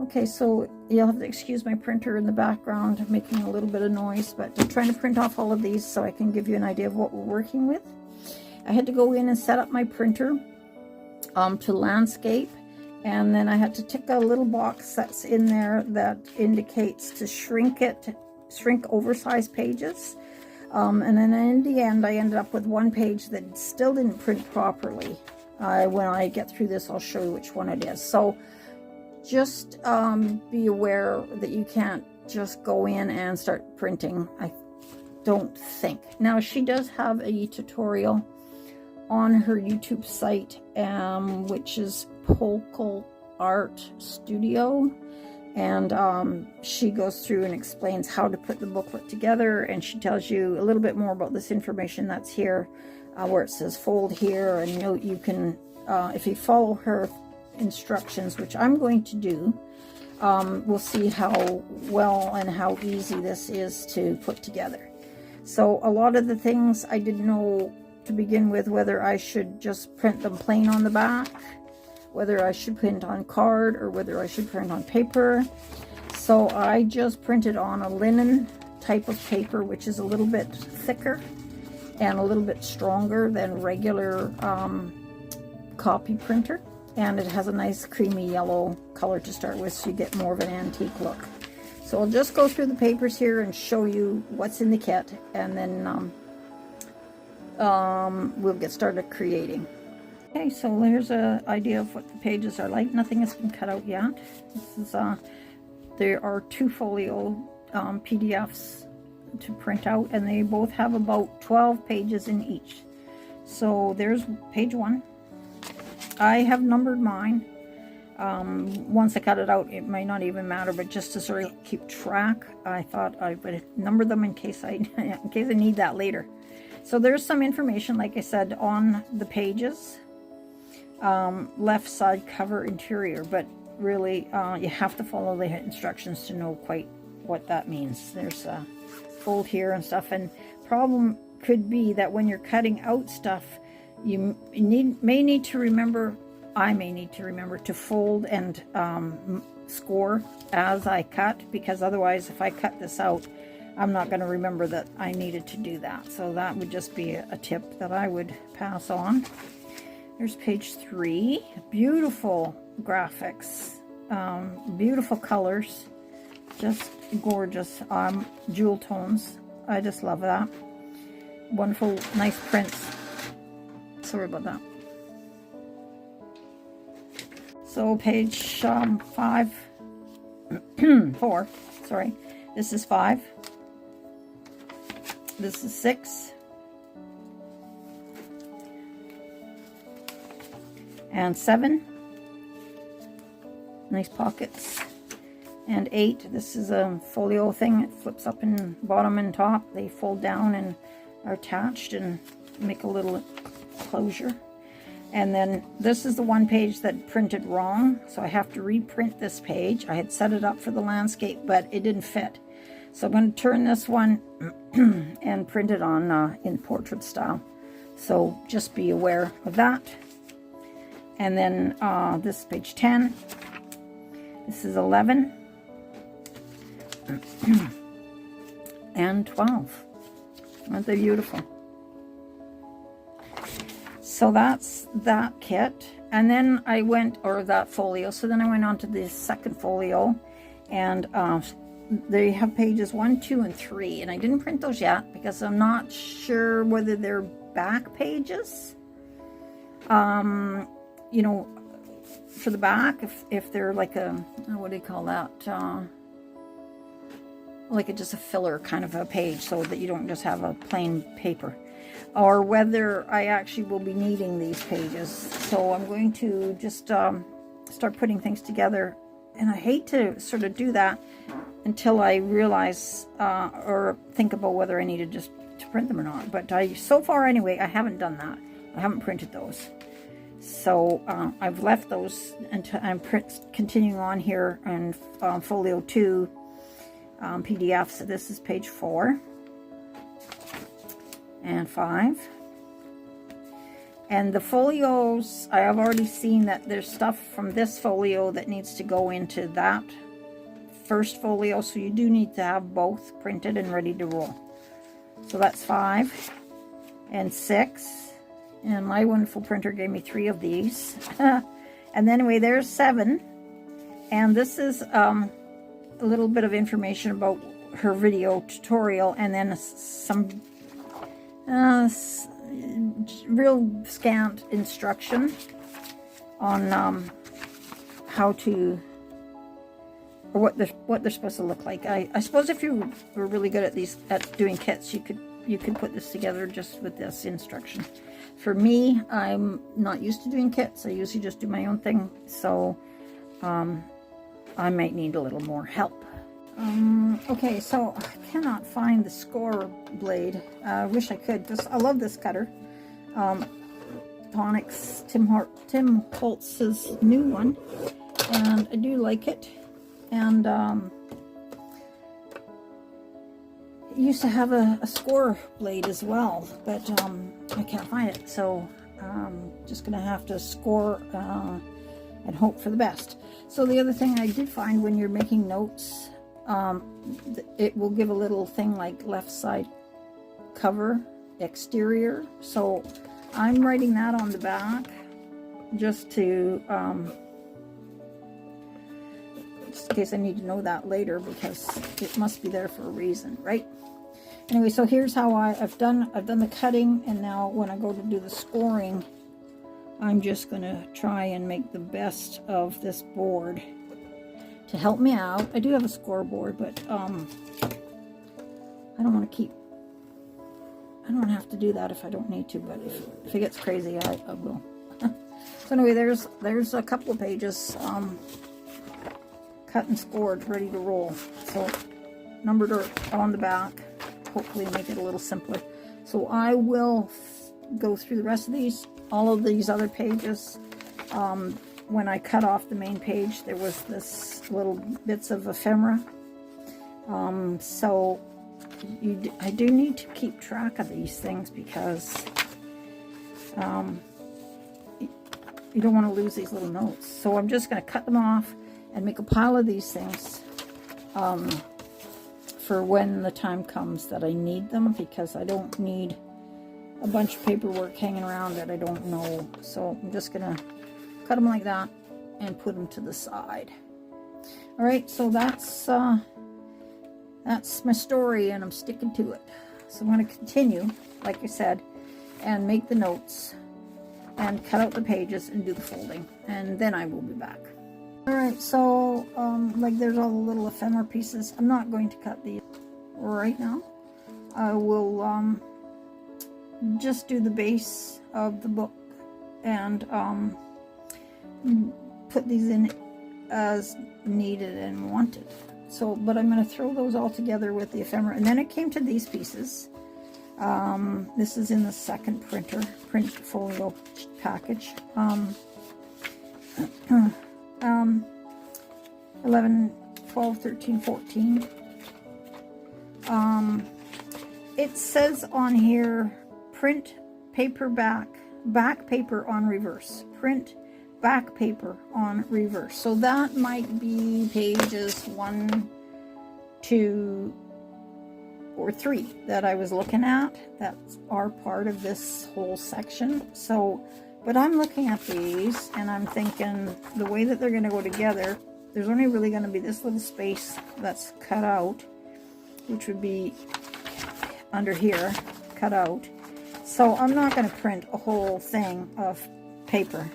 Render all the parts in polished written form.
Okay, so you'll have to excuse my printer in the background making a little bit of noise, but I'm trying to print off all of these so I can give you an idea of what we're working with. I had to go in and set up my printer to landscape, and then I had to tick a little box that's in there that indicates to shrink oversized pages. And then in the end, I ended up with one page that still didn't print properly. When I get through this, I'll show you which one it is. So just be aware that you can't just go in and start printing, I don't think. Now, she does have a tutorial on her YouTube site, which is Polka Art Studio. And she goes through and explains how to put the booklet together, and she tells you a little bit more about this information that's here, where it says fold here, and you can, if you follow her instructions, which I'm going to do, we'll see how well and how easy this is to put together. So a lot of the things I didn't know to begin with, whether I should just print them plain on the back, whether I should print on card, or whether I should print on paper. So I just printed on a linen type of paper, which is a little bit thicker and a little bit stronger than regular copy printer. And it has a nice creamy yellow color to start with, so you get more of an antique look. So I'll just go through the papers here and show you what's in the kit, and then we'll get started creating. Okay, so there's an idea of what the pages are like. Nothing has been cut out yet. This is there are 2 folio PDFs to print out, and they both have about 12 pages in each. So there's page 1. I have numbered mine. Once I cut it out, it might not even matter, but just to sort of keep track, I thought I would number them in case I need that later. So there's some information, like I said, on the pages. Left side cover interior, but really you have to follow the instructions to know quite what that means. There's a fold here and stuff, and problem could be that when you're cutting out stuff, you may need to remember, I may need to remember to fold and score as I cut, because otherwise if I cut this out, I'm not going to remember that I needed to do that. So that would just be a tip that I would pass on. There's page 3. Beautiful graphics, beautiful colors, just gorgeous, jewel tones. I just love that. Wonderful, nice prints. Sorry about that. So page 4, sorry. This is 5. This is 6. And 7. Nice pockets. And 8. This is a folio thing. It flips up in bottom and top. They fold down and are attached and make a little closure. And then this is the one page that printed wrong, so I have to reprint this page. I had set it up for the landscape, but it didn't fit. So I'm going to turn this one and print it on in portrait style. So just be aware of that. And then this is page 10. This is 11. And 12. Aren't they beautiful? So that's that kit. And then I went, or that folio, so then I went on to the second folio, and they have pages 1, 2, and 3, and I didn't print those yet because I'm not sure whether they're back pages. You know, for the back, if they're like a, what do you call that? Like just a filler kind of a page, so that you don't just have a plain paper. Or whether I actually will be needing these pages. So I'm going to just start putting things together. And I hate to sort of do that until I realize or think about whether I need to just to print them or not. But so far anyway, I haven't done that. I haven't printed those. So I've left those until I'm continuing on here on Folio 2 PDF. So this is page 4. And 5, And the folios, I have already seen that there's stuff from this folio that needs to go into that first folio, so you do need to have both printed and ready to roll. So that's 5 and 6, and my wonderful printer gave me 3 of these. And then anyway, there's 7, and this is a little bit of information about her video tutorial, and then some real scant instruction on how to, or what they're supposed to look like. I suppose if you were really good at doing kits, you could put this together just with this instruction. For me, I'm not used to doing kits. I usually just do my own thing, so I might need a little more help. Okay, so I cannot find the score blade. I wish I could, because I love this cutter. Onyx, Tim Holtz's new one, and I do like it. And it used to have a score blade as well, but I can't find it, so I'm just gonna have to score and hope for the best. So the other thing I did find, when you're making notes, it will give a little thing like left side cover, exterior. So I'm writing that on the back just to just in case I need to know that later, because it must be there for a reason, right? Anyway, so here's how I've done the cutting, and now when I go to do the scoring, I'm just gonna try and make the best of this board to help me out. I do have a scoreboard, but I don't want to keep, I don't have to do that if I don't need to, but if it gets crazy, I will. So anyway, there's a couple of pages cut and scored, ready to roll. So numbered are on the back, hopefully make it a little simpler. So I will go through the rest of these, all of these other pages. When I cut off the main page, there was this little bits of ephemera. So I do need to keep track of these things, because you don't want to lose these little notes. So I'm just going to cut them off and make a pile of these things for when the time comes that I need them, because I don't need a bunch of paperwork hanging around that I don't know. So I'm just going to cut them like that and put them to the side. All right, so that's my story, and I'm sticking to it. So I'm going to continue, like I said, and make the notes and cut out the pages and do the folding, and then I will be back. All right, so like there's all the little ephemera pieces. I'm not going to cut these right now. I will just do the base of the book and put these in as needed and wanted. So, but I'm going to throw those all together with the ephemera. And then it came to these pieces. This is in the second print folio package. 11, 12, 13, 14. It says on here, print paperback, back paper on reverse. Print back paper on reverse. So that might be pages 1, 2, or 3 that I was looking at that are part of this whole section. So, but I'm looking at these and I'm thinking the way that they're going to go together, there's only really going to be this little space that's cut out, which would be under here, cut out. So I'm not going to print a whole thing of paper.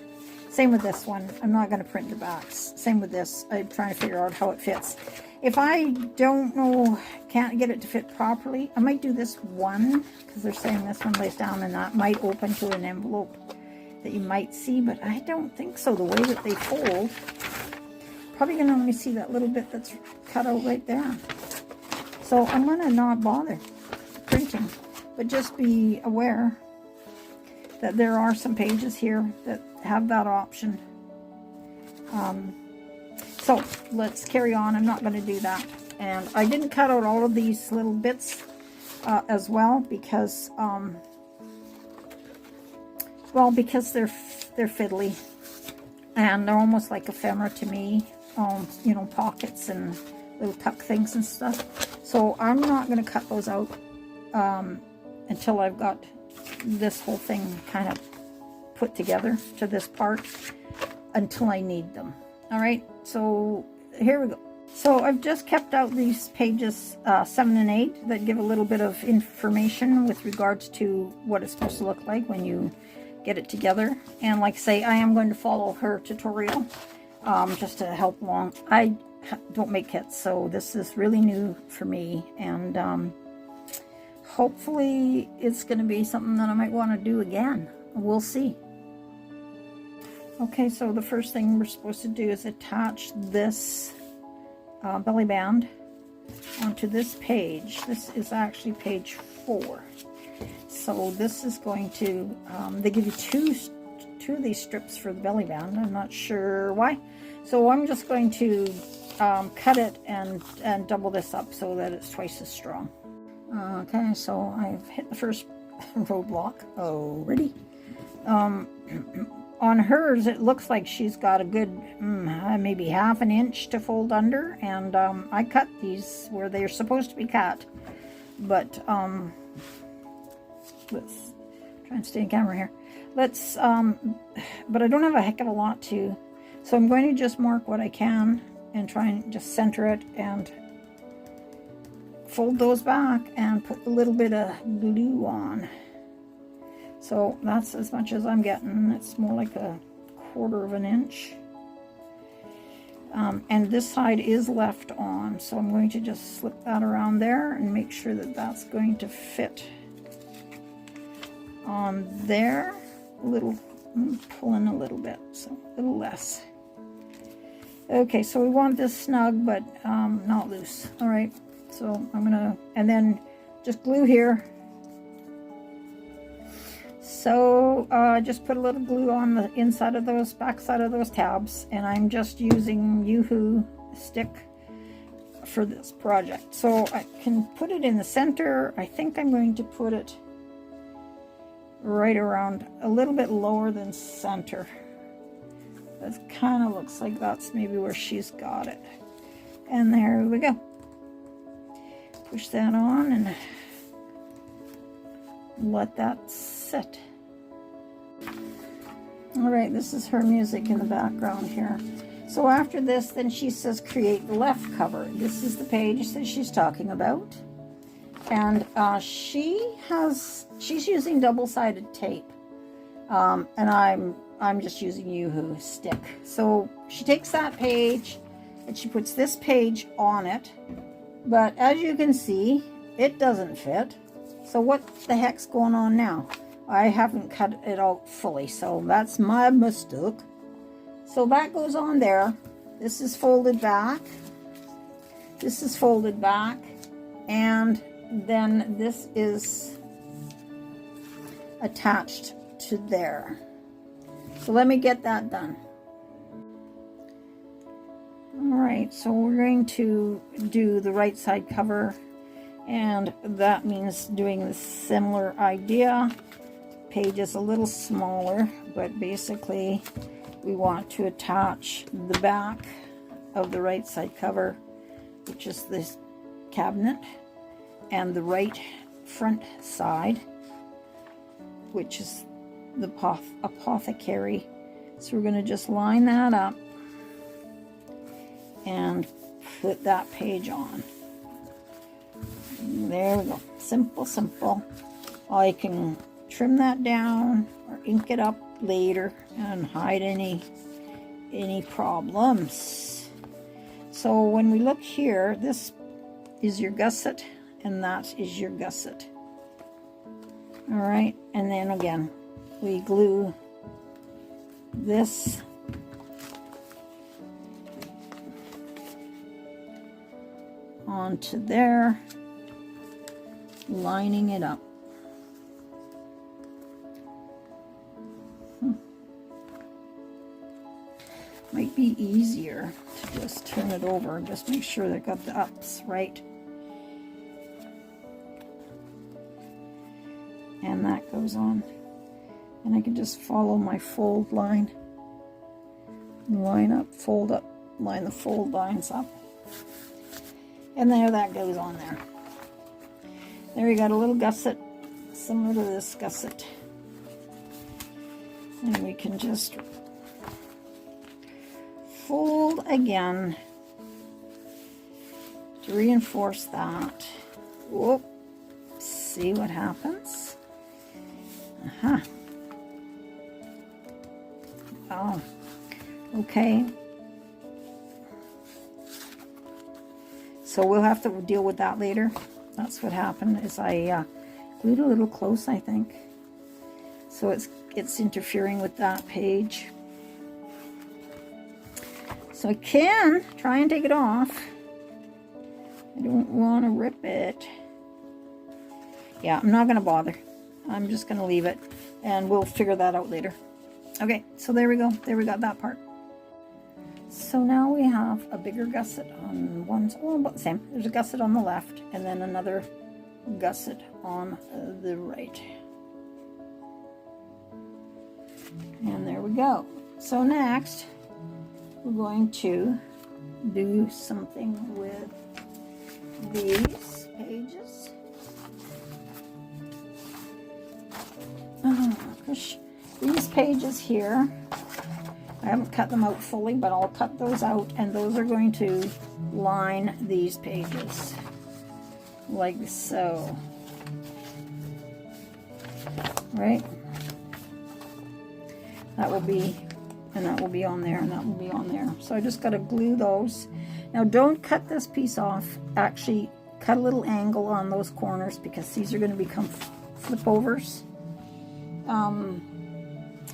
Same with this one. I'm not going to print the backs. Same with this. I'm trying to figure out how it fits. If I don't know, can't get it to fit properly, I might do this one, because they're saying this one lays down and that might open to an envelope that you might see, but I don't think so. The way that they fold, probably going to only see that little bit that's cut out right there. So I'm going to not bother printing, but just be aware that there are some pages here that have that option. So let's carry on. I'm not going to do that. And I didn't cut out all of these little bits as well, because well, because they're fiddly, and they're almost like ephemera to me. You know, pockets and little tuck things and stuff. So I'm not going to cut those out until I've got this whole thing kind of put together to this part, until I need them. All right, so here we go. So I've just kept out these pages 7 and 8 that give a little bit of information with regards to what it's supposed to look like when you get it together. And like I say, I am going to follow her tutorial just to help along. I don't make kits, so this is really new for me, and hopefully it's going to be something that I might want to do again. We'll see. Okay, so the first thing we're supposed to do is attach this belly band onto this page. This is actually page 4. So this is going to, they give you two of these strips for the belly band. I'm not sure why. So I'm just going to cut it and double this up so that it's twice as strong. Okay, so I've hit the first roadblock already. On hers, it looks like she's got a good maybe half an inch to fold under, and I cut these where they're supposed to be cut, but let's try and stay in camera here. Let's but I don't have a heck of a lot to, so I'm going to just mark what I can and try and just center it and fold those back and put a little bit of glue on. So that's as much as I'm getting. It's more like a 1/4 of an inch. And this side is left on, so I'm going to just slip that around there and make sure that that's going to fit on there. A little, pull in a little bit, so a little less. Okay, so we want this snug, but not loose. All right, so I'm gonna, and then just glue here. So just put a little glue on the inside of those, back side of those tabs, and I'm just using Yoo-Hoo stick for this project. So I can put it in the center. I think I'm going to put it right around, a little bit lower than center. That kind of looks like that's maybe where she's got it. And there we go. Push that on and let that sit. All right, this is her music in the background here. So after this, then she says create the left cover. This is the page that she's talking about. And she's using double-sided tape. And I'm just using Yoo-Hoo stick. So she takes that page and she puts this page on it. But as you can see, it doesn't fit. So what the heck's going on now? I haven't cut it out fully, so that's my mistake. So that goes on there. This is folded back. This is folded back. And then this is attached to there. So let me get that done. All right, so we're going to do the right side cover, and that means doing the similar idea. Page is a little smaller, but basically we want to attach the back of the right side cover, which is this cabinet, and the right front side, which is the apothecary. So we're going to just line that up and put that page on. There we go. Simple, simple. I can trim that down or ink it up later and hide any problems. So when we look here, this is your gusset and that is your gusset. All right, and then again we glue this onto there, lining it up. Might be easier to just turn it over and just make sure that I got the ups right. And that goes on. And I can just follow my fold line. Line up, fold up, line the fold lines up. And there that goes on there. There you got a little gusset, similar to this gusset. And we can just fold again to reinforce that. Whoop. See what happens. Oh, okay. So we'll have to deal with that later. That's what happened, is I glued a little close, I think. So it's interfering with that page. So I can try and take it off. I don't want to rip it. Yeah, I'm not going to bother. I'm just going to leave it, and we'll figure that out later. Okay, so there we go. There we got that part. So now we have a bigger gusset on one side, well, about the same. There's a gusset on the left, and then another gusset on the right. And there we go. So next, we're going to do something with these pages. Oh gosh, these pages here, I haven't cut them out fully, but I'll cut those out, and those are going to line these pages like so. Right? That will be, and that will be on there, and that will be on there. So I just got to glue those. Now don't cut this piece off. Actually, cut a little angle on those corners, because these are going to become flip overs.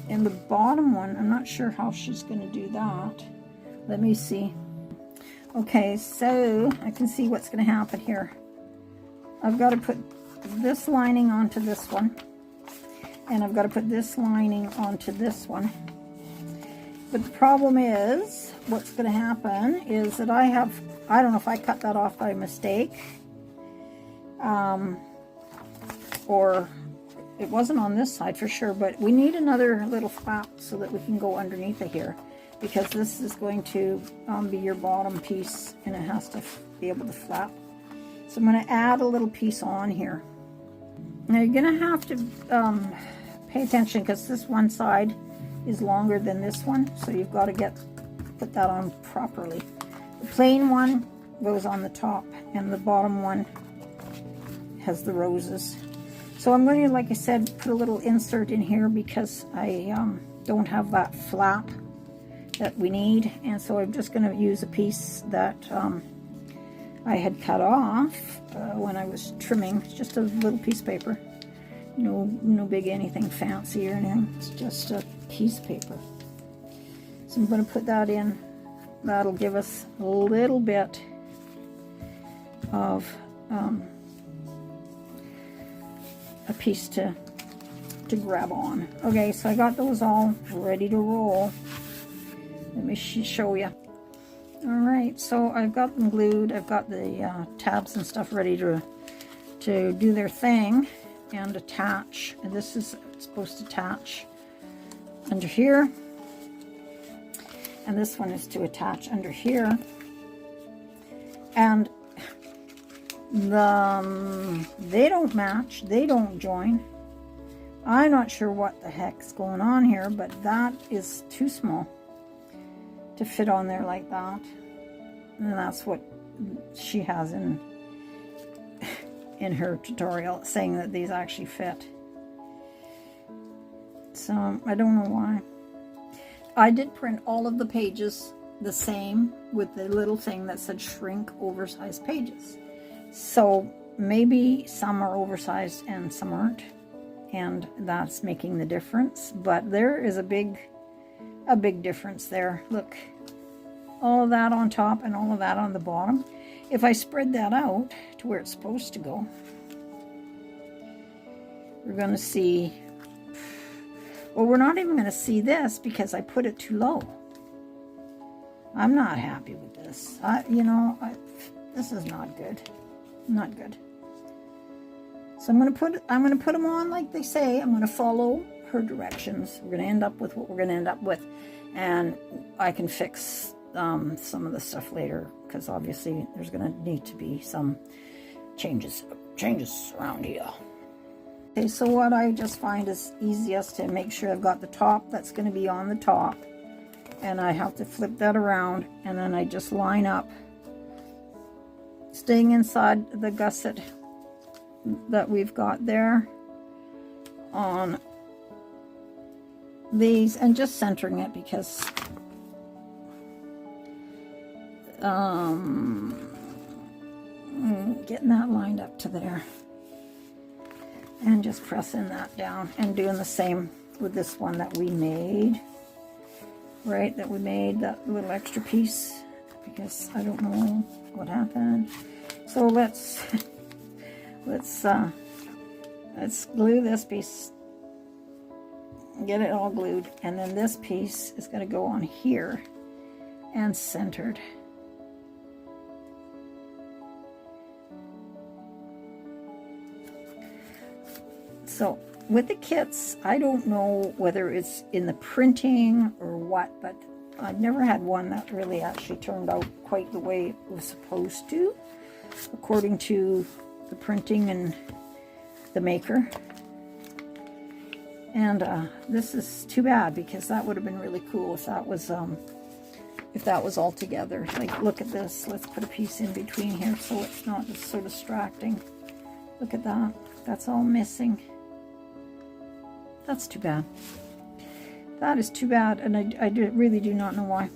In the bottom one, I'm not sure how she's going to do that. Let me see. Okay, so I can see what's going to happen here. I've got to put this lining onto this one, and I've got to put this lining onto this one. But the problem is, what's going to happen is that I don't know if I cut that off by mistake, or it wasn't on this side for sure, but we need another little flap so that we can go underneath it here, because this is going to be your bottom piece, and it has to be able to flap. So I'm going to add a little piece on here. Now you're going to have to pay attention, because this one side is longer than this one, so you've got to put that on properly. The plain one goes on the top, and the bottom one has the roses. So I'm going to, like I said, put a little insert in here, because I don't have that flap that we need. And so I'm just going to use a piece that I had cut off when I was trimming. It's just a little piece of paper. No big anything fancy or anything. It's just a piece of paper. So I'm going to put that in. That'll give us a little bit of a piece to grab on. Okay, so I got those all ready to roll. Let me show you. All right, so I've got them glued. I've got the tabs and stuff ready to do their thing and attach. And this is supposed to attach under here, and this one is to attach under here. And they don't match, they don't join. I'm not sure what the heck's going on here, but that is too small to fit on there like that. And that's what she has in her tutorial, saying that these actually fit. So I don't know why. I did print all of the pages the same, with the little thing that said shrink oversized pages. So maybe some are oversized and some aren't, and that's making the difference. But there is a big difference there. Look, all of that on top and all of that on the bottom. If I spread that out to where it's supposed to go, we're going to see, well, we're not even going to see this, because I put it too low. I'm not happy with this. This is not good. Not good. So I'm going to put them on like they say. I'm going to follow her directions. We're going to end up with what we're going to end up with, and I can fix some of the stuff later, because obviously there's going to need to be some changes around here. Okay, so what I just find is easiest to make sure I've got the top that's going to be on the top, and I have to flip that around, and then I just line up, staying inside the gusset that we've got there on these, and just centering it, because getting that lined up to there, and just pressing that down, and doing the same with this one that we made, right, that little extra piece, because I don't know what happened. So let's glue this piece, get it all glued, and then this piece is going to go on here and centered. So with the kits, I don't know whether it's in the printing or what, but I've never had one that really actually turned out quite the way it was supposed to, according to the printing and the maker. And this is too bad, because that would have been really cool if that was all together. Like, look at this. Let's put a piece in between here so it's not just so distracting. Look at that. That's all missing. That's too bad. That is too bad, and I really do not know why.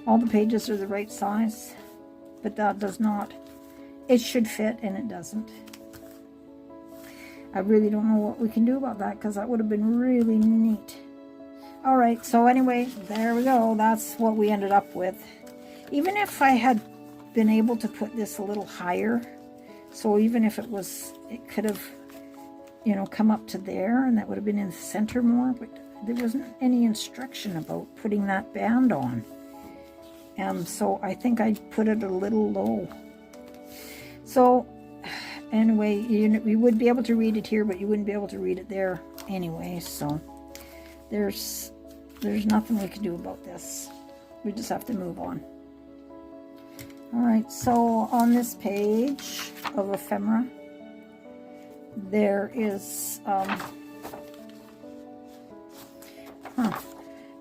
All the pages are the right size, but that does not. It should fit, and it doesn't. I really don't know what we can do about that, because that would have been really neat. All right, so anyway, there we go. That's what we ended up with. Even if I had been able to put this a little higher, so even if it could have, you know, come up to there, and that would have been in the center more, but there wasn't any instruction about putting that band on. So I think I put it a little low. So anyway, you would be able to read it here, but you wouldn't be able to read it there anyway. So there's nothing we can do about this. We just have to move on. All right, so on this page of ephemera, there is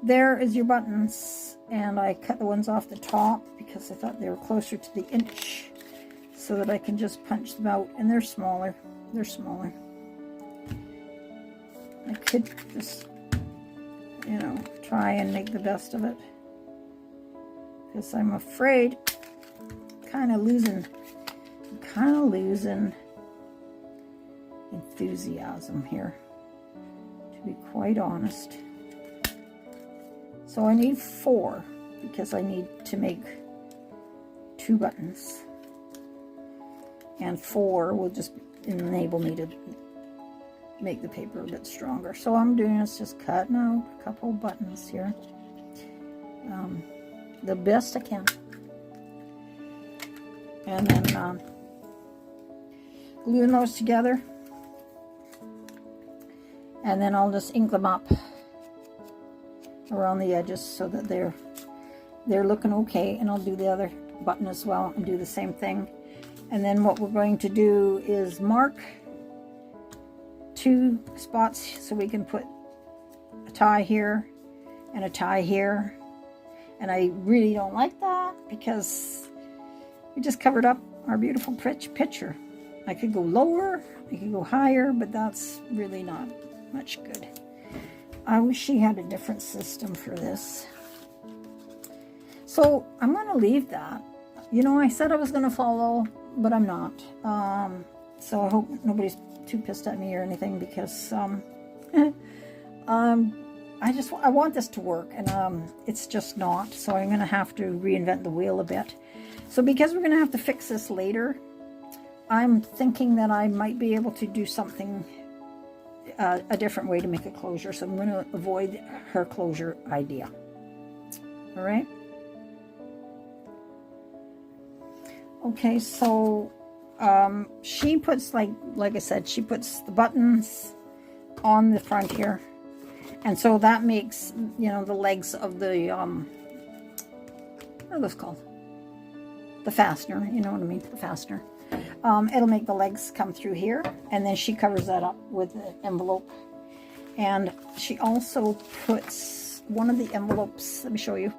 there is your buttons, and I cut the ones off the top because I thought they were closer to the inch, so that I can just punch them out, and they're smaller. They're smaller. I could just, you know, try and make the best of it, because I'm afraid kind of losing enthusiasm here, to be quite honest. So I need 4, because I need to make 2 buttons, and 4 will just enable me to make the paper a bit stronger. So I'm doing is just cutting out a couple buttons here, the best I can, and then gluing those together, and then I'll just ink them up around the edges so that they're looking okay, and I'll do the other button as well and do the same thing. And then what we're going to do is mark 2 spots so we can put a tie here and a tie here. And I really don't like that, because we just covered up our beautiful picture. I could go lower, I could go higher, but that's really not much good. I wish she had a different system for this. So I'm going to leave that. You know, I said I was going to follow, but I'm not. So I hope nobody's too pissed at me or anything, because I want this to work, and it's just not. So I'm going to have to reinvent the wheel a bit. So because we're going to have to fix this later, I'm thinking that I might be able to do something, a different way to make a closure. So I'm going to avoid her closure idea. All right. Okay, so she puts, like I said, she puts the buttons on the front here. And so that makes, you know, the legs of the, what are those called? The fastener, you know what I mean, the fastener. It'll make the legs come through here, and then she covers that up with the envelope. And she also puts one of the envelopes, let me show you.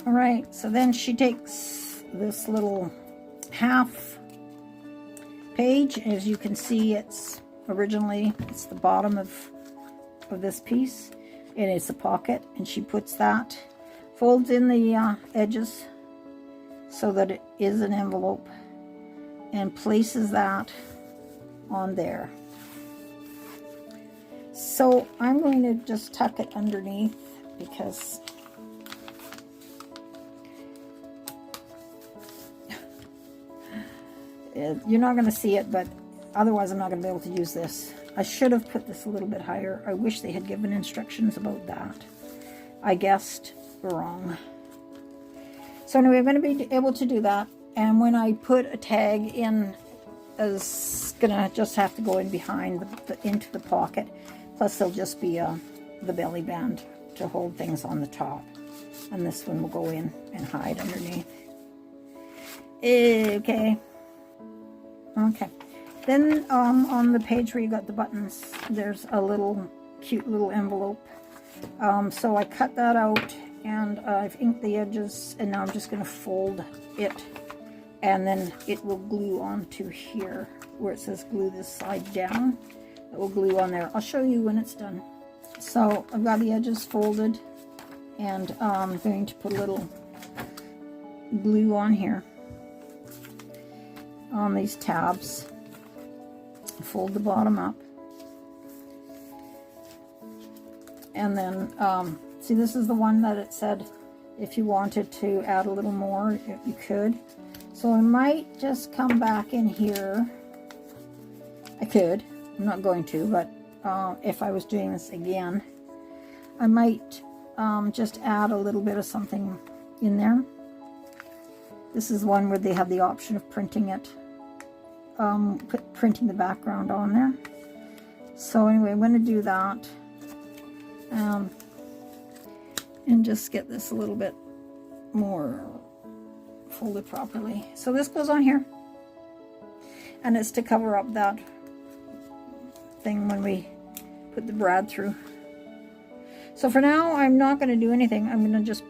All right, so then she takes this little half page. As you can see, it's originally, it's the bottom of this piece, and it's a pocket, and she puts that, folds in the edges so that it is an envelope, and places that on there. So I'm going to just tuck it underneath, because you're not going to see it, but otherwise I'm not going to be able to use this. I should have put this a little bit higher. I wish they had given instructions about that. I guessed wrong. So anyway, I'm going to be able to do that. And when I put a tag in, it's going to just have to go in behind, into the pocket. Plus there'll just be the belly band to hold things on the top. And this one will go in and hide underneath. Okay. Okay. Then on the page where you got the buttons, there's a little cute little envelope. So I cut that out, and I've inked the edges, and now I'm just going to fold it, and then it will glue onto here where it says glue this side down. It will glue on there. I'll show you when it's done. So I've got the edges folded, and I'm going to put a little glue on here on these tabs. Fold the bottom up, and then see, this is the one that it said if you wanted to add a little more, you could. So I might just come back in here. I could, I'm not going to, but if I was doing this again, I might just add a little bit of something in there. This is one where they have the option of printing it, printing the background on there. So anyway, I'm going to do that, and just get this a little bit more folded properly. So this goes on here, and it's to cover up that thing when we put the brad through. So for now, I'm not going to do anything. I'm going to just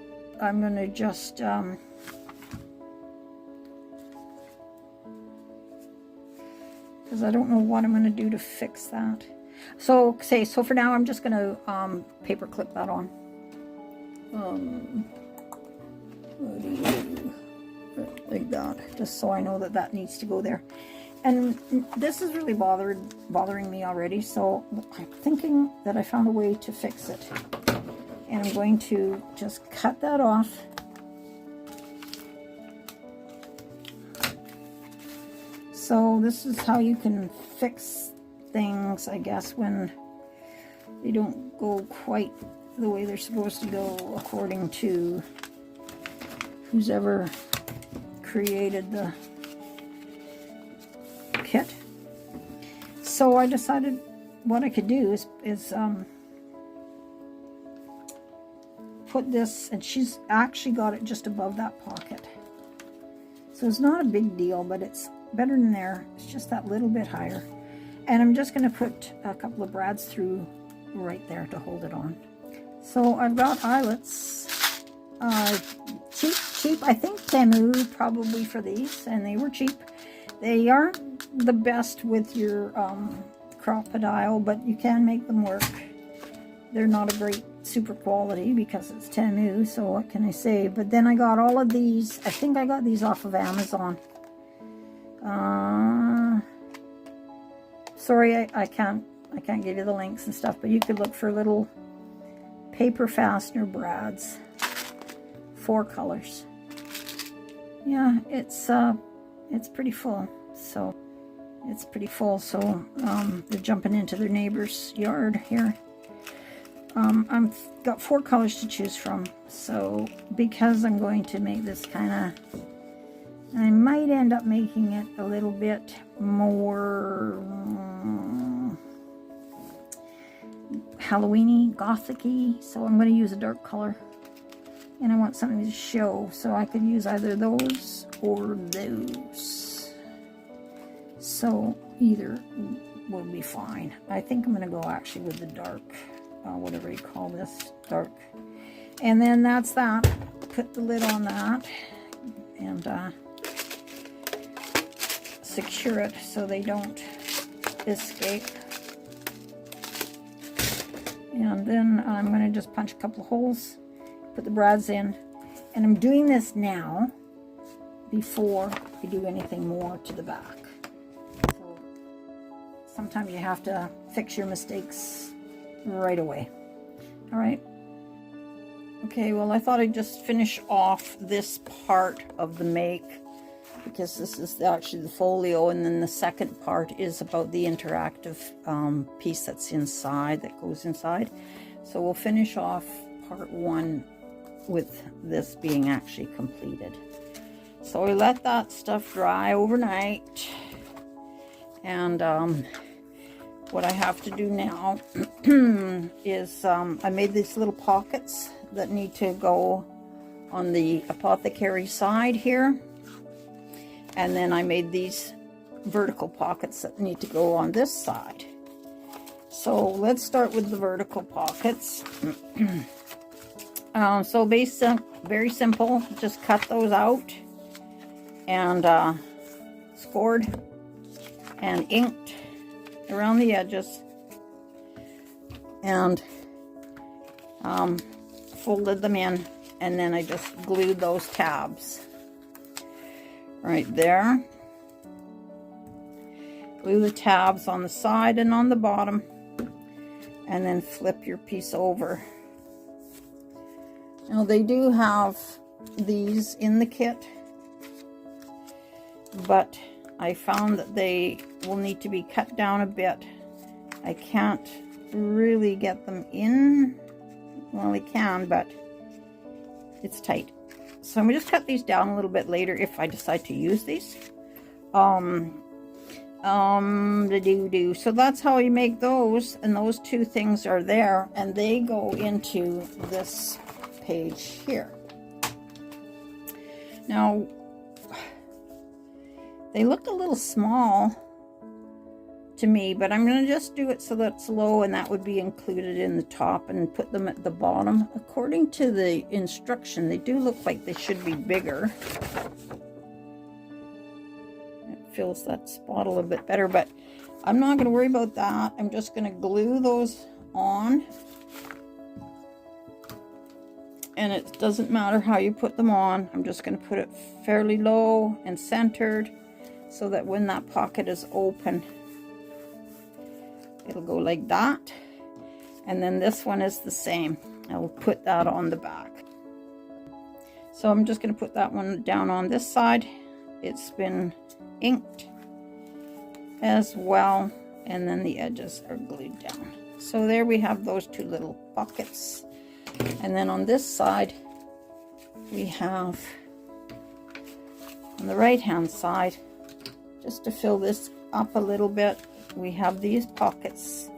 because I don't know what I'm going to do to fix that. So for now, I'm just going to paper clip that on. What do you do? Like that, just so I know that that needs to go there. And this is really bothering me already, so I'm thinking that I found a way to fix it. And I'm going to just cut that off. So this is how you can fix things, I guess, when they don't go quite the way they're supposed to go according to who's ever created the kit. So I decided what I could do is put this, and she's actually got it just above that pocket. So it's not a big deal, but it's better than there. It's just that little bit higher. And I'm just going to put a couple of brads through right there to hold it on. So I've got eyelets. Cheap. I think Temu probably for these, and they were cheap. They aren't the best with your crocodile, but you can make them work. They're not a great super quality because it's Temu, so what can I say? But then I got all of these. I think I got these off of Amazon. Sorry, I can't give you the links and stuff, but you could look for little paper fastener brads, 4 colors. Yeah, it's pretty full. So it's pretty full. So they're jumping into their neighbor's yard here. I've got 4 colors to choose from. So because I'm going to make this kind of, I might end up making it a little bit more, Halloween-y, gothic-y, so I'm going to use a dark color. And I want something to show, so I could use either those or those. So either will be fine. I think I'm going to go actually with the dark, whatever you call this, dark. And then that's that. Put the lid on that and secure it so they don't escape. And then I'm going to just punch a couple of holes, put the brads in, and I'm doing this now before I do anything more to the back. So sometimes you have to fix your mistakes right away. All right. Okay, well, I thought I'd just finish off this part of the make, because this is actually the folio, and then the second part is about the interactive piece that's inside, that goes inside. So we'll finish off part 1 with this being actually completed. So we let that stuff dry overnight, and what I have to do now is I made these little pockets that need to go on the apothecary side here, and then I made these vertical pockets that need to go on this side. So let's start with the vertical pockets. So basic, very simple, just cut those out and scored and inked around the edges, and folded them in, and then I just glued those tabs right there. Glue the tabs on the side and on the bottom, and then flip your piece over. Now they do have these in the kit, but I found that they will need to be cut down a bit. I can't really get them in. Well, I can, but it's tight. So I'm going to just cut these down a little bit later if I decide to use these. So that's how you make those, and those two things are there, and they go into this page here. Now, they look a little small to me, but I'm going to just do it so that's low, and that would be included in the top, and put them at the bottom. According to the instruction, they do look like they should be bigger. It fills that spot a little bit better, but I'm not going to worry about that. I'm just going to glue those on, and it doesn't matter how you put them on. I'm just going to put it fairly low and centered so that when that pocket is open, it'll go like that. And then this one is the same. I will put that on the back. So I'm just going to put that one down on this side. It's been inked as well, and then the edges are glued down. So there we have those two little pockets. And then on this side we have, on the right hand side, just to fill this up a little bit, we have these pockets.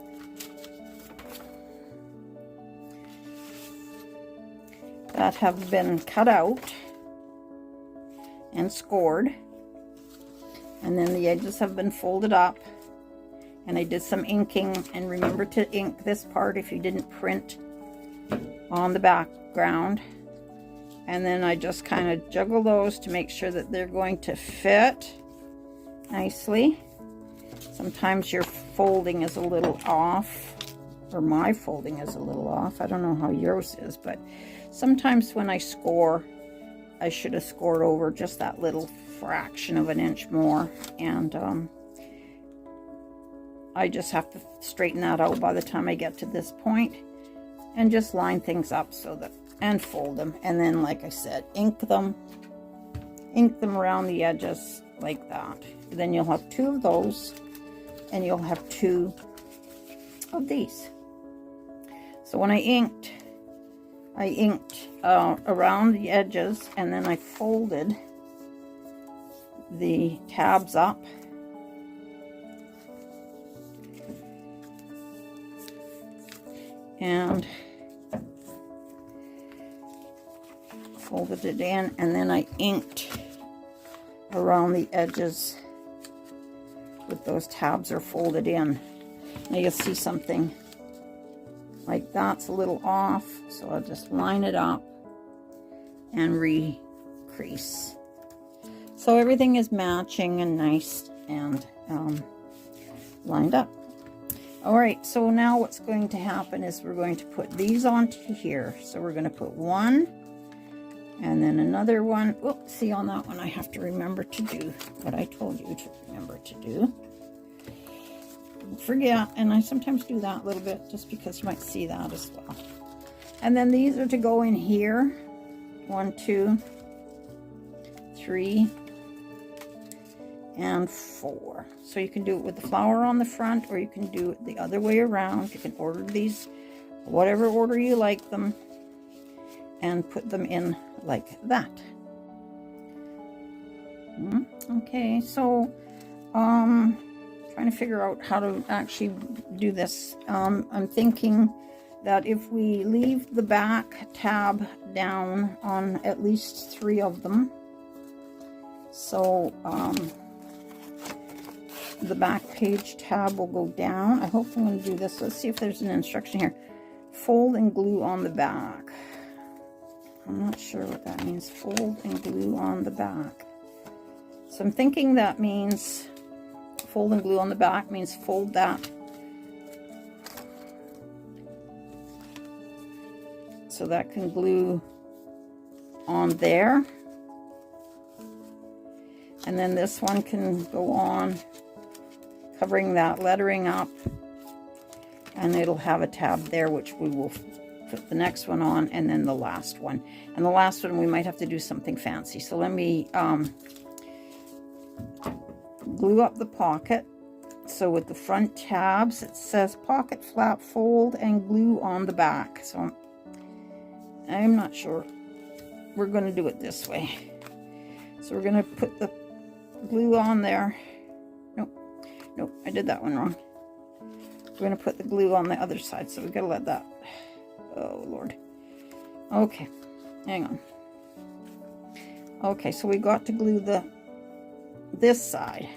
That have been cut out and scored, and then the edges have been folded up, and I did some inking. And remember to ink this part if you didn't print on the background. And then I just kind of juggle those to make sure that they're going to fit nicely. Sometimes your folding is a little off, or my folding is a little off. I don't know how yours is, but sometimes when I score, I should have scored over just that little fraction of an inch more, and I just have to straighten that out by the time I get to this point, and just line things up so that, and fold them, and then, like I said, ink them around the edges like that. Then you'll have two of those, and you'll have two of these. So when I inked around the edges, and then I folded the tabs up, and folded it in, and then I inked around the edges with those tabs are folded in. Now you'll see something like that's a little off, so I'll just line it up and recrease. So everything is matching and nice and lined up. All right, so now what's going to happen is we're going to put these onto here. So we're going to put one and then another one. Oh, see, on that one I have to remember to do what I told you to remember to do. Don't forget, and I sometimes do that a little bit just because you might see that as well. And then these are to go in here. 1, 2, 3, and 4. So you can do it with the flower on the front, or you can do it the other way around. You can order these whatever order you like them and put them in like that. Okay, so trying to figure out how to actually do this. I'm thinking that if we leave the back tab down on at least 3 of them, so the back page tab will go down. I hope I'm going to do this. Let's see if there's an instruction here. Fold and glue on the back. I'm not sure what that means. Fold and glue on the back. So I'm thinking that means fold and glue on the back means fold that so that can glue on there, and then this one can go on covering that lettering up, and it'll have a tab there which we will put the next one on, and then the last one. And the last one we might have to do something fancy. So let me glue up the pocket. So with the front tabs it says pocket flap, fold and glue on the back. So I'm not sure. We're going to do it this way. So we're going to put the glue on there. Nope, I did that one wrong. We're going to put the glue on the other side, so we've got to let that, oh Lord. Okay, hang on. Okay, so we got to glue this side.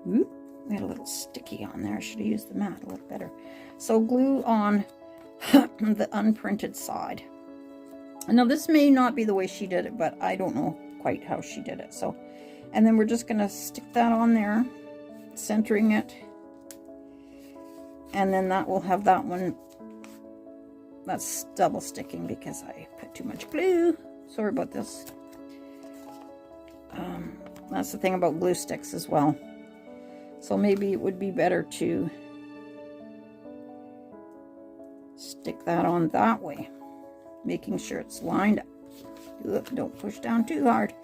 Oop, we had a little sticky on there. I should have used the mat a little better. So glue on the unprinted side. Now this may not be the way she did it, but I don't know quite how she did it. So, and then we're just going to stick that on there, centering it, and then that will have that one. That's double sticking because I put too much glue. Sorry about this. That's the thing about glue sticks as well. So maybe it would be better to stick that on that way, making sure it's lined up. Look, don't push down too hard.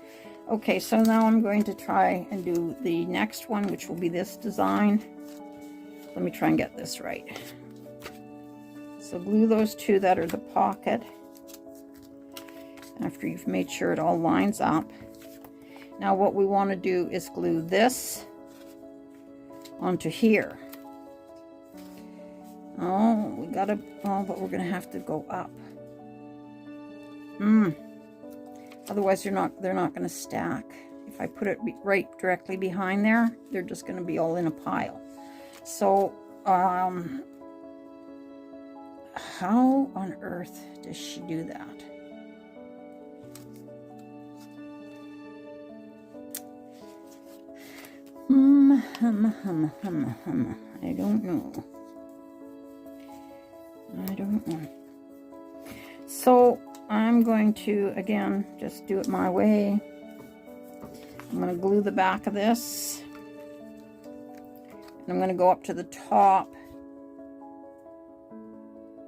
Okay, so now I'm going to try and do the next one, which will be this design. Let me try and get this right. So glue those 2 that are the pocket after you've made sure it all lines up. Now what we want to do is glue this onto here. Oh, we gotta, oh, but we're gonna have to go up. Otherwise they're not gonna stack. If I put it right directly behind there, they're just gonna be all in a pile. So how on earth does she do that? I don't know. So I'm going to, again, just do it my way. I'm going to glue the back of this. And I'm going to go up to the top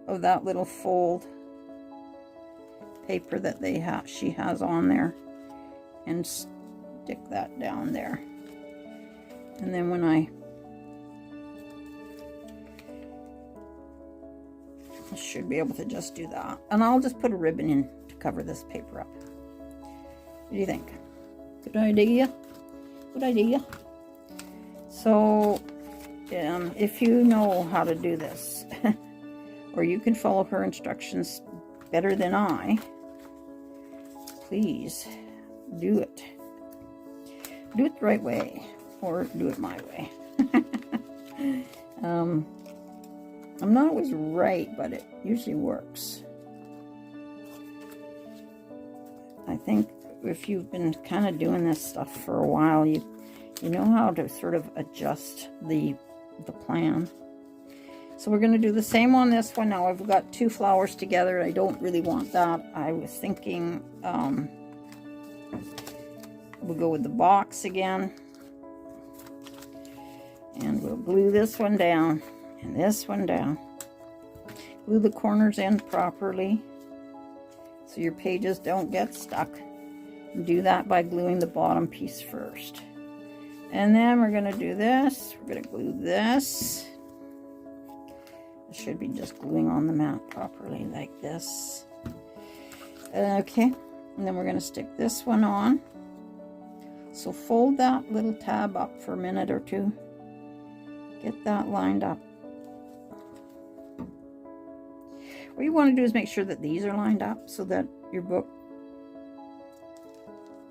of that little fold paper that she has on there, and stick that down there. And then when I should be able to just do that, and I'll just put a ribbon in to cover this paper up. What do you think? Good idea? Good idea. So if you know how to do this, or you can follow her instructions better than I, please do it. Do it the right way, or do it my way. I'm not always right, but it usually works. I think if you've been kind of doing this stuff for a while, you know how to sort of adjust the plan. So we're going to do the same on this one. Now I've got 2 flowers together. I don't really want that. I was thinking we'll go with the box again. And we'll glue this one down and this one down. Glue the corners in properly so your pages don't get stuck. And do that by gluing the bottom piece first. And then we're going to do this. We're going to glue this. It should be just gluing on the mat properly like this. Okay. And then we're going to stick this one on. So fold that little tab up for a minute or two. Get that lined up. What you want to do is make sure that these are lined up so that your book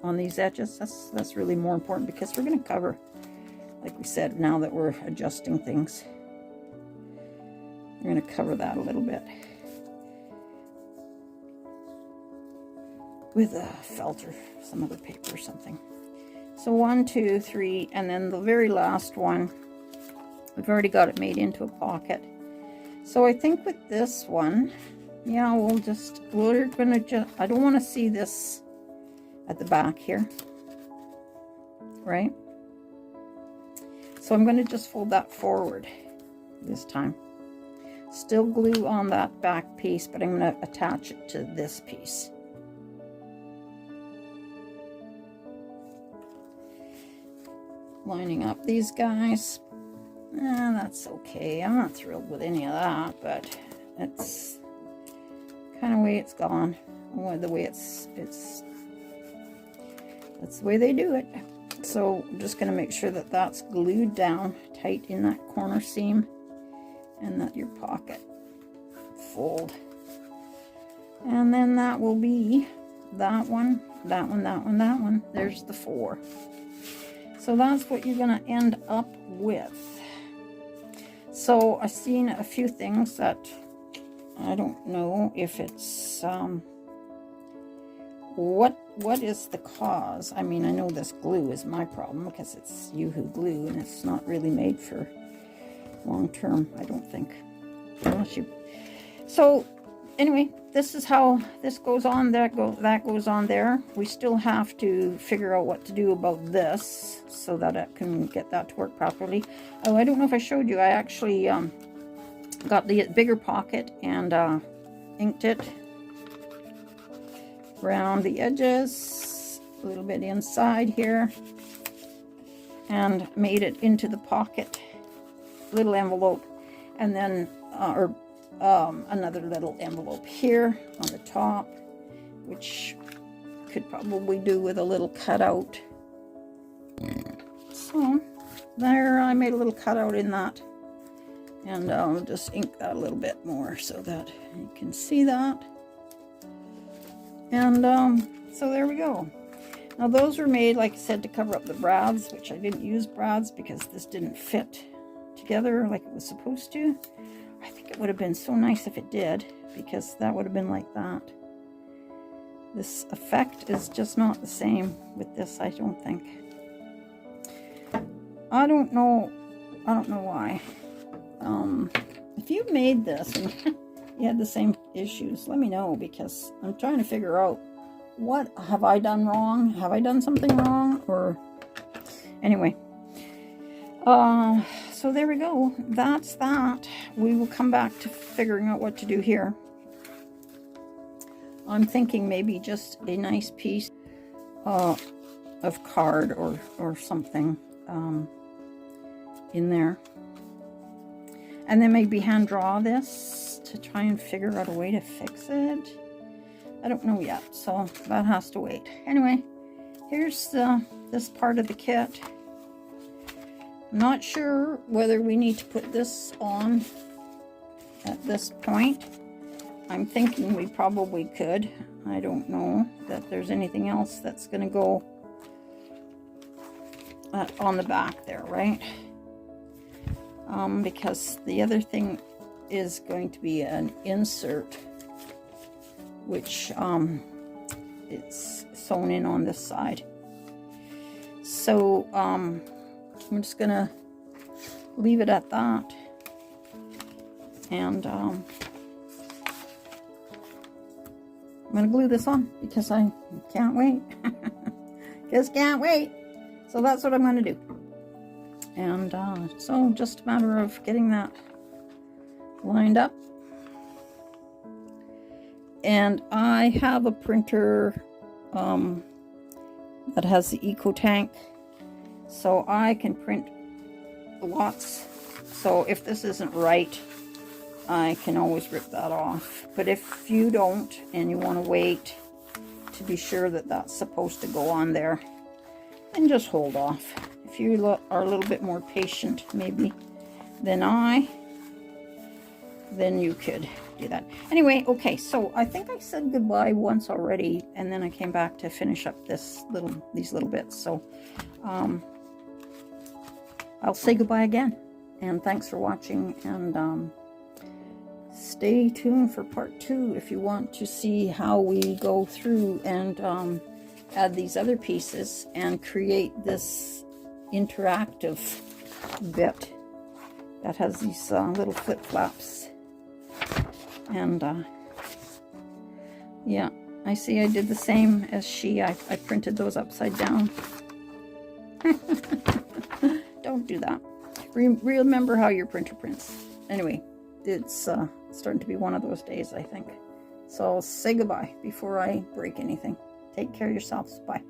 on these edges, that's really more important, because we're going to cover, like we said, now that we're adjusting things, we're going to cover that a little bit with a felt or some other paper or something. So 1, 2, 3, and then the very last one, we've already got it made into a pocket. So I think with this one, yeah, we're gonna just, I don't want to see this at the back here, right? So I'm going to just fold that forward this time. Still glue on that back piece, but I'm going to attach it to this piece. Lining up these guys. That's okay. I'm not thrilled with any of that, but it's kind of the way it's gone. Or the way that's the way they do it. So I'm just going to make sure that that's glued down tight in that corner seam, and that your pocket fold. And then that will be that one, that one, that one, that one. There's the 4. So that's what you're going to end up with. So I've seen a few things that I don't know if it's what is the cause. I mean, I know this glue is my problem because it's Yoo-hoo glue and it's not really made for long term, I don't think, unless you. So anyway, this is how this goes on. That goes on there. We still have to figure out what to do about this so that I can get that to work properly. Oh, I don't know if I showed you. I actually got the bigger pocket and inked it around the edges, a little bit inside here, and made it into the pocket, little envelope, and then another little envelope here on the top, which could probably do with a little cutout. So there, I made a little cutout in that, and I'll just ink that a little bit more so that you can see that. And so there we go. Now those were made, like I said, to cover up the brads, which I didn't use brads because this didn't fit together like it was supposed to. I think it would have been so nice if it did, because that would have been like that. This effect is just not the same with this, I don't think. I don't know why. If you made this and you had the same issues, let me know, because I'm trying to figure out, what have I done wrong? Have I done something wrong? Or anyway, so there we go. That's that. We will come back to figuring out what to do here. I'm thinking maybe just a nice piece of card or something in there. And then maybe hand draw this to try and figure out a way to fix it. I don't know yet, so that has to wait. Anyway, here's this part of the kit. I'm not sure whether we need to put this on at this point. I'm thinking we probably could. I don't know that there's anything else that's going to go on the back there, right? Because the other thing is going to be an insert, which it's sewn in on this side. So I'm just gonna leave it at that, and I'm gonna glue this on because I can't wait. Just can't wait. So that's what I'm gonna do. And so just a matter of getting that lined up. And I have a printer that has the eco tank, so I can print lots. So if this isn't right, I can always rip that off. But if you don't and you want to wait to be sure that that's supposed to go on there, then just hold off. If you are a little bit more patient maybe than I, then you could do that. Anyway, okay, so I think I said goodbye once already, and then I came back to finish up these little bits. So I'll say goodbye again, and thanks for watching, and stay tuned for part 2 if you want to see how we go through and add these other pieces and create this interactive bit that has these little flip-flops. And yeah, I see I did the same as she. I printed those upside down. Don't do that. Remember how your printer prints. Anyway, it's starting to be one of those days, I think. So I'll say goodbye before I break anything. Take care of yourselves. Bye.